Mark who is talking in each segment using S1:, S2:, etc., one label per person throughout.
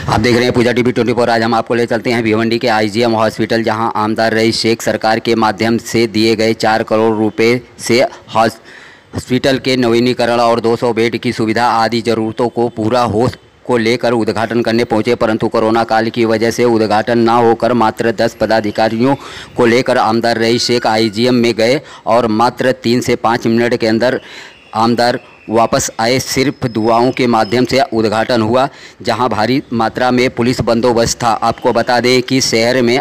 S1: आप देख रहे हैं पूजा टीवी 24। आज हम आपको ले चलते हैं भिवंडी के आईजीएम हॉस्पिटल, जहां आमदार रईस शेख सरकार के माध्यम से दिए गए 4 करोड़ रुपए से हॉस्पिटल के नवीनीकरण और 200 बेड की सुविधा आदि ज़रूरतों को पूरा हो को लेकर उद्घाटन करने पहुंचे, परंतु कोरोना काल की वजह से उद्घाटन न होकर मात्र 10 पदाधिकारियों को लेकर आमदार रईस शेख आईजीएम में गए और मात्र 3 से 5 मिनट के अंदर आमदार वापस आए। सिर्फ दुआओं के माध्यम से उद्घाटन हुआ, जहां भारी मात्रा में पुलिस बंदोबस्त था। आपको बता दें कि शहर में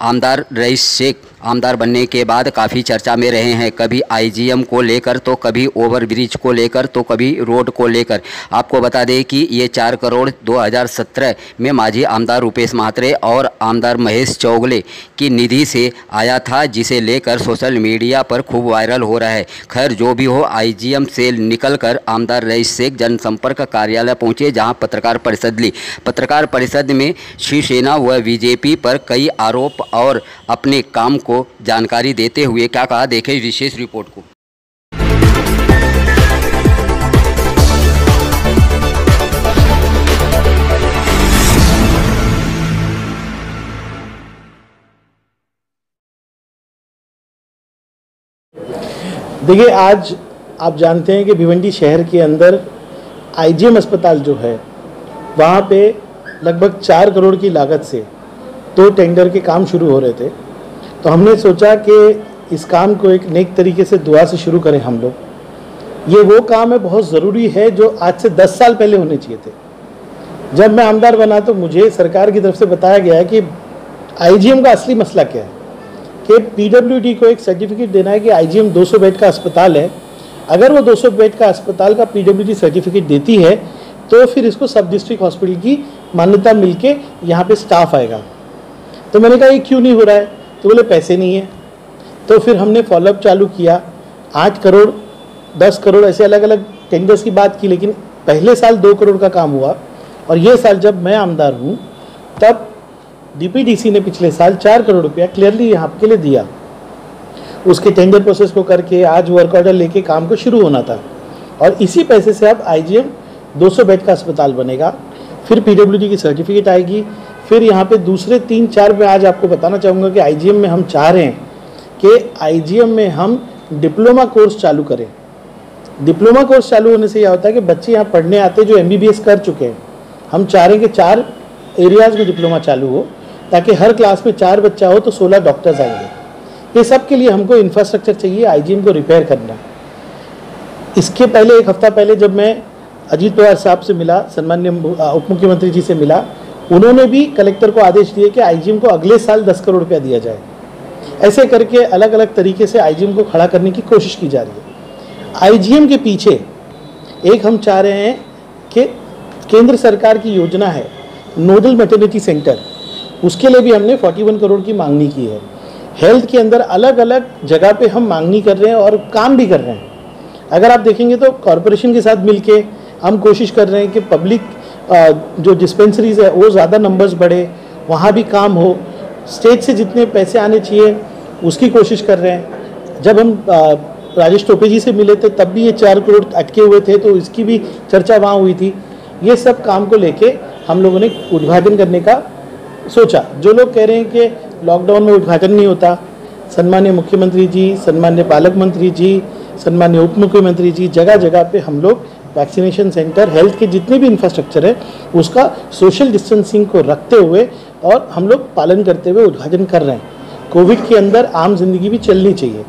S1: आमदार रईस शेख आमदार बनने के बाद काफ़ी चर्चा में रहे हैं, कभी आईजीएम को लेकर तो कभी ओवरब्रिज को लेकर तो कभी रोड को लेकर। आपको बता दें कि ये 4 करोड़ 2017 में माजी आमदार रुपेश म्हात्रे और आमदार महेश चौगले की निधि से आया था, जिसे लेकर सोशल मीडिया पर खूब वायरल हो रहा है। खैर जो भी हो, आईजीएम से निकलकर आमदार रईस शेख जनसंपर्क कार्यालय पहुंचे, जहां पत्रकार परिषद ली। पत्रकार परिषद में शिवसेना व बीजेपी पर कई आरोप और अपने काम को जानकारी देते हुए क्या कहा, देखें विशेष रिपोर्ट को।
S2: देखिए, आज आप जानते हैं कि भिवंडी शहर के अंदर आईजीएम अस्पताल जो है, वहाँ पे लगभग 4 करोड़ की लागत से 2 टेंडर के काम शुरू हो रहे थे। तो हमने सोचा कि इस काम को एक नेक तरीके से दुआ से शुरू करें हम लोग। ये वो काम है, बहुत ज़रूरी है, जो आज से 10 साल पहले होने चाहिए थे। जब मैं आमदार बना तो मुझे सरकार की तरफ से बताया गया है कि आईजीएम का असली मसला क्या है, कि पीडब्ल्यूडी को एक सर्टिफिकेट देना है कि आईजीएम 200 बेड का अस्पताल है। अगर वो 200 बेड का अस्पताल का पीडब्ल्यूडी सर्टिफिकेट देती है तो फिर इसको सब डिस्ट्रिक्ट हॉस्पिटल की मान्यता मिलके यहाँ पे स्टाफ आएगा। तो मैंने कहा ये क्यों नहीं हो रहा है, तो बोले पैसे नहीं है। तो फिर हमने फॉलोअप चालू किया, 8 करोड़ 10 करोड़ ऐसे अलग अलग टेंडर्स की बात की, लेकिन पहले साल 2 करोड़ का काम हुआ। और ये साल जब मैं आमदार हूँ तब डीपीडीसी ने पिछले साल 4 करोड़ रुपया क्लियरली यहाँ के लिए दिया। उसके टेंडर प्रोसेस को करके आज वर्क ऑर्डर लेके काम को शुरू होना था, और इसी पैसे से अब आईजीएम 200 बेड का अस्पताल बनेगा। फिर पीडब्ल्यूडी की सर्टिफिकेट आएगी। फिर यहाँ पे दूसरे 3-4 में आज आपको बताना चाहूँगा कि आईजीएम में हम चाह रहे हैं कि आईजीएम में हम डिप्लोमा कोर्स चालू करें। डिप्लोमा कोर्स चालू होने से यह होता है कि बच्चे यहाँ पढ़ने आते हैं जो एमबीबीएस कर चुके हैं। हम चाह रहे हैं कि 4 एरियाज़ में डिप्लोमा चालू हो, ताकि हर क्लास में 4 बच्चा हो तो 16 डॉक्टर्स आएंगे। ये सब के लिए हमको इंफ्रास्ट्रक्चर चाहिए, आईजीएम को रिपेयर करना। इसके पहले 1 हफ्ता पहले जब मैं अजीत पवार साहब से मिला, सम्माननीय उप मुख्यमंत्री जी से मिला, उन्होंने भी कलेक्टर को आदेश दिए कि आईजीएम को अगले साल 10 करोड़ रुपया दिया जाए। ऐसे करके अलग अलग तरीके से आईजीएम को खड़ा करने की कोशिश की जा रही है। आईजीएम के पीछे एक हम चाह रहे हैं कि केंद्र सरकार की योजना है नोडल मैटरनिटी सेंटर, उसके लिए भी हमने 41 करोड़ की मांगनी की है। हेल्थ के अंदर अलग अलग जगह पे हम मांगनी कर रहे हैं और काम भी कर रहे हैं। अगर आप देखेंगे तो कॉरपोरेशन के साथ मिलके हम कोशिश कर रहे हैं कि पब्लिक जो डिस्पेंसरीज है वो ज़्यादा नंबर्स बढ़े, वहाँ भी काम हो। स्टेट से जितने पैसे आने चाहिए उसकी कोशिश कर रहे हैं। जब हम राजेश टोपे जी से मिले थे तब भी ये 4 करोड़ अटके हुए थे, तो इसकी भी चर्चा वहाँ हुई थी। ये सब काम को लेके हम लोगों ने उद्घाटन करने का सोचा। जो लोग कह रहे हैं कि लॉकडाउन में उद्घाटन नहीं होता, सम्मान्य मुख्यमंत्री जी, सम्मान्य पालक मंत्री जी, सम्मान्य उप मुख्यमंत्री जी, जगह जगह पे हम लोग वैक्सीनेशन सेंटर, हेल्थ के जितने भी इंफ्रास्ट्रक्चर है उसका सोशल डिस्टेंसिंग को रखते हुए और हम लोग पालन करते हुए उद्घाटन कर रहे हैं। कोविड के अंदर आम जिंदगी भी चलनी चाहिए।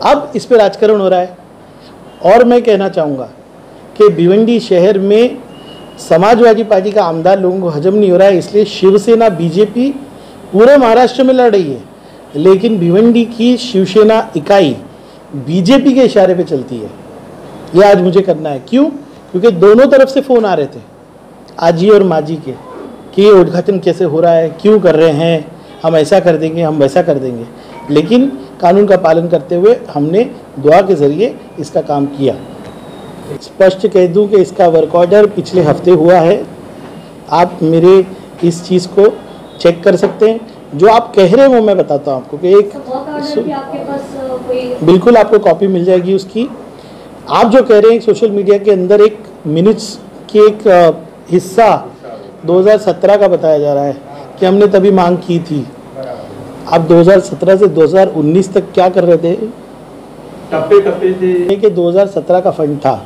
S2: अब इस पर राजकारण हो रहा है। और मैं कहना चाहूँगा कि भिवंडी शहर में समाजवादी पार्टी का आमदार लोगों को हजम नहीं हो रहा है, इसलिए शिवसेना बीजेपी पूरे महाराष्ट्र में लड़ रही है, लेकिन भिवंडी की शिवसेना इकाई बीजेपी के इशारे पे चलती है। ये आज मुझे करना है। क्यों? क्योंकि दोनों तरफ से फ़ोन आ रहे थे, आजी और माजी के, कि ये उद्घाटन कैसे हो रहा है, क्यों कर रहे हैं, हम ऐसा कर देंगे, हम वैसा कर देंगे। लेकिन कानून का पालन करते हुए हमने दुआ के ज़रिए इसका काम किया। स्पष्ट कह दूं कि इसका वर्क ऑर्डर पिछले हफ्ते हुआ है। आप मेरे इस चीज़ को चेक कर सकते हैं। जो आप कह रहे हैं वो मैं बताता हूँ आपको कि एक आपके पास बिल्कुल आपको कॉपी मिल जाएगी उसकी। आप जो कह रहे हैं सोशल मीडिया के अंदर एक मिनट्स की एक हिस्सा 2017 का बताया जा रहा है कि हमने तभी मांग की थी। आप 2017 से 2019 तक क्या कर रहे थे?
S3: टप्पे टप्पे से
S2: कि 2017 का फंड था।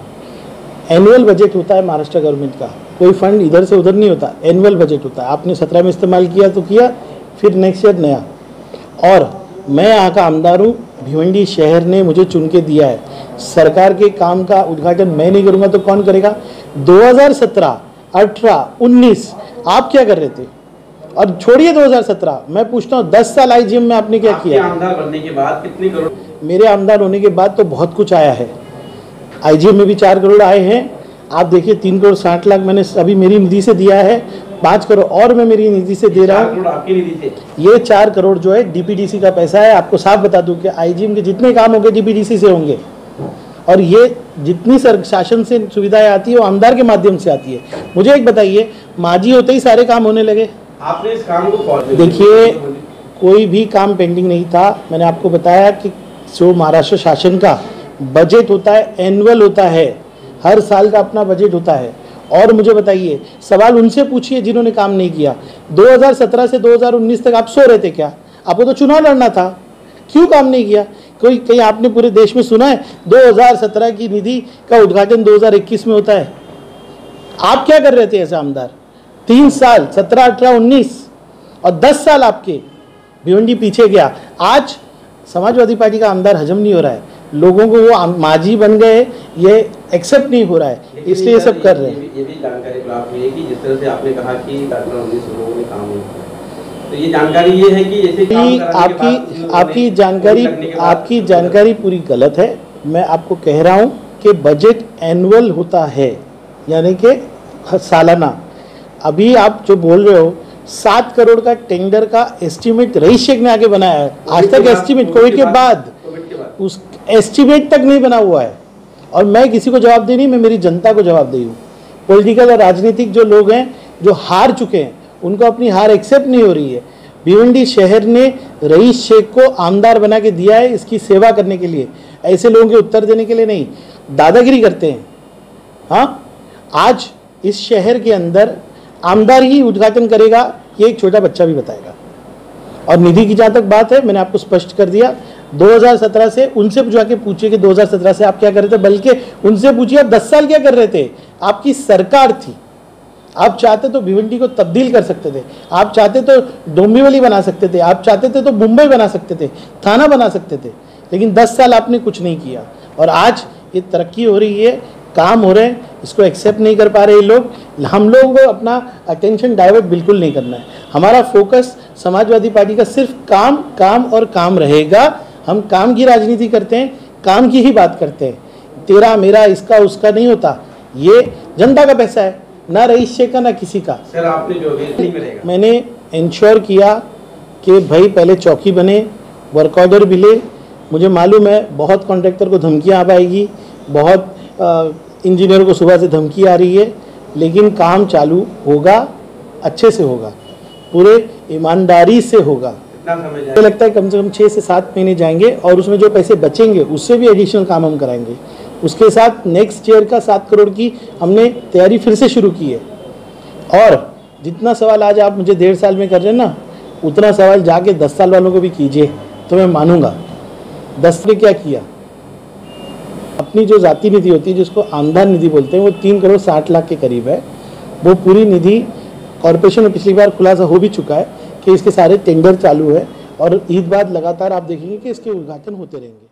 S2: एनुअल बजट होता है महाराष्ट्र गवर्नमेंट का, कोई फंड इधर से उधर नहीं होता, एनुअल बजट होता है। आपने 17 में इस्तेमाल किया तो किया, फिर नेक्स्ट ईयर नया। और मैं यहाँ का आमदार हूँ, भिवंडी शहर ने मुझे चुन के दिया है। सरकार के काम का उद्घाटन मैं नहीं करूँगा तो कौन करेगा? 2017, 18, 19 आप क्या कर रहे थे? और छोड़िए 2017, मैं पूछता हूँ 10 साल आईजीएम में आपने क्या किया?
S3: आमदार बनने के बाद कितने करोड़?
S2: मेरे आमदार होने के बाद तो बहुत कुछ आया है। आईजीएम में भी 4 करोड़ आए हैं। आप देखिए 3 करोड़ 60 लाख मैंने अभी मेरी निधि से दिया है, 5 करोड़ और मैं मेरी निधि से दे रहा हूँ।
S3: आपकी निधि से
S2: ये 4 करोड़ जो है डीपीडीसी का पैसा है। आपको साफ बता दूं कि आईजीएम के जितने काम होंगे डीपीडीसी से होंगे, और ये जितनी शासन से सुविधाएं आती है वो आमदार के माध्यम से आती है। मुझे एक बताइए, मांझी होते ही सारे काम होने लगे?
S3: आपने इस काम को
S2: देखिए, कोई भी काम पेंडिंग नहीं था। मैंने आपको बताया कि जो महाराष्ट्र शासन का बजट होता है एनुअल होता है, हर साल का अपना बजट होता है। और मुझे बताइए, सवाल उनसे पूछिए जिन्होंने काम नहीं किया। 2017 से 2019 तक आप सो रहे थे क्या? आपको तो चुनाव लड़ना था, क्यों काम नहीं किया? कोई कहीं आपने पूरे देश में सुना है 2017 की निधि का उद्घाटन 2021 में होता है? आप क्या कर रहे थे ऐसे आमदार? 3 साल 17, 18, 19 और 10 साल आपके भिवंडी पीछे गया। आज समाजवादी पार्टी का आमदार हजम नहीं हो रहा है, लोगों को वो मांझी बन गए, ये एक्सेप्ट नहीं हो रहा है, इसलिए ये सब कर रहे हैं।
S3: ये भी जानकारी प्राप्त हुई है कि जिस तरह से आपने कहा कि 19 लोगों ने काम किया, तो ये जानकारी ये है कि जैसे
S2: आपकी जानकारी पूरी गलत है। मैं आपको कह रहा हूँ कि बजट एनुअल होता है, यानी कि सालाना। अभी आप जो बोल रहे हो 7 करोड़ का टेंडर का एस्टीमेट रईस शेख ने आगे बनाया है। आज तक एस्टीमेट कोविड के बाद उस एस्टीमेट तक नहीं बना हुआ है। और मैं किसी को जवाब दे नहीं, मैं मेरी जनता को जवाब दे हूँ। पॉलिटिकल और राजनीतिक जो लोग हैं जो हार चुके हैं, उनको अपनी हार एक्सेप्ट नहीं हो रही है। भिवंडी शहर ने रईस शेख को आमदार बना के दिया है इसकी सेवा करने के लिए, ऐसे लोगों के उत्तर देने के लिए नहीं। दादागिरी करते हैं। हाँ, आज इस शहर के अंदर आमदार ही उद्घाटन करेगा, ये एक छोटा बच्चा भी बताएगा। और निधि की जहाँ तक बात है, मैंने आपको स्पष्ट कर दिया। 2017 से उनसे जाके पूछिए कि 2017 से आप क्या कर रहे थे, बल्कि उनसे पूछिए आप 10 साल क्या कर रहे थे। आपकी सरकार थी, आप चाहते तो भिवंडी को तब्दील कर सकते थे, आप चाहते तो डोंबिवली बना सकते थे, आप चाहते थे तो मुंबई बना सकते थे, थाना बना सकते थे, लेकिन 10 साल आपने कुछ नहीं किया। और आज ये तरक्की हो रही है, काम हो रहे हैं, इसको एक्सेप्ट नहीं कर पा रहे लोग। हम लोगों को अपना अटेंशन डाइवर्ट बिल्कुल नहीं करना है। हमारा फोकस समाजवादी पार्टी का सिर्फ काम, काम और काम रहेगा। हम काम की राजनीति करते हैं, काम की ही बात करते हैं। तेरा मेरा इसका उसका नहीं होता। ये जनता का पैसा है, ना रईस शेख का ना किसी का।
S3: सर, आपने जो नहीं मिलेगा, मैंने
S2: इंश्योर किया कि भाई पहले चौकी बने, वर्क ऑर्डर मिले। मुझे मालूम है बहुत कॉन्ट्रैक्टर को धमकियाँ आ पाएगी, बहुत इंजीनियर को सुबह से धमकी आ रही है, लेकिन काम चालू होगा, अच्छे से होगा, पूरे ईमानदारी से होगा। मुझे लगता है कम से कम 6 से 7 महीने जाएंगे और उसमें जो पैसे बचेंगे उससे भी एडिशनल काम हम कराएंगे। उसके साथ नेक्स्ट ईयर का 7 करोड़ की हमने तैयारी फिर से शुरू की है। और जितना सवाल आज आप मुझे 1.5 साल में कर रहे हैं ना, उतना सवाल जाके 10 साल वालों को भी कीजिए तो मैं मानूंगा। 10 ने क्या किया? अपनी जो जाति निधि होती है, जिसको आमदार निधि बोलते हैं, वो 3 करोड़ 60 लाख के करीब है। वो पूरी निधि कॉर्पोरेशन में पिछली बार खुलासा हो भी चुका है कि इसके सारे टेंडर चालू है और ईद बाद लगातार आप देखेंगे कि इसके उद्घाटन होते रहेंगे।